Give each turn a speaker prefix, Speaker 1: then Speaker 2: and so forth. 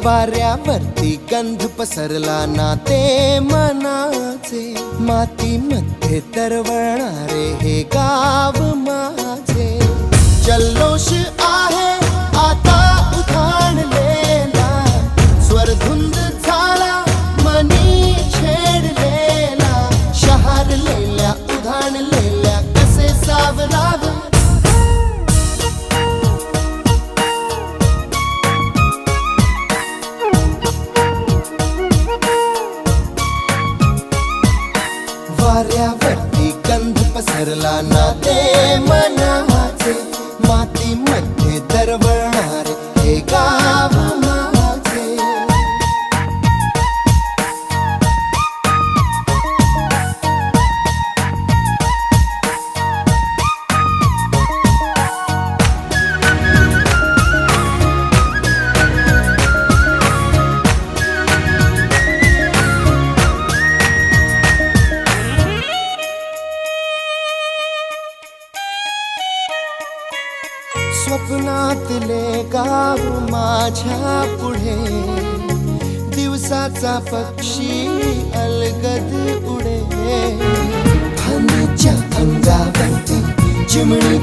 Speaker 1: वाऱ्यावरती गंध पसरला ना ते मनाचे, मातीमध्ये तरवळणारे हे गाव माझे. जल्लोष आहे आता उधाणलेला, स्वरधुंद झाला मनी छेडलेला. शहारलेल्या उधाणलेल्या कसे सावरावे, वाऱ्यावरती गंध पसरला ना ते मनाचे, मातीमध्ये दरवळणारे हे गाव माझे. स्वप्नातले गाव माझ्या पुढे, दिवसाचा पक्षी अलगद उडे. फांदीच्या अंगावरती चिमणी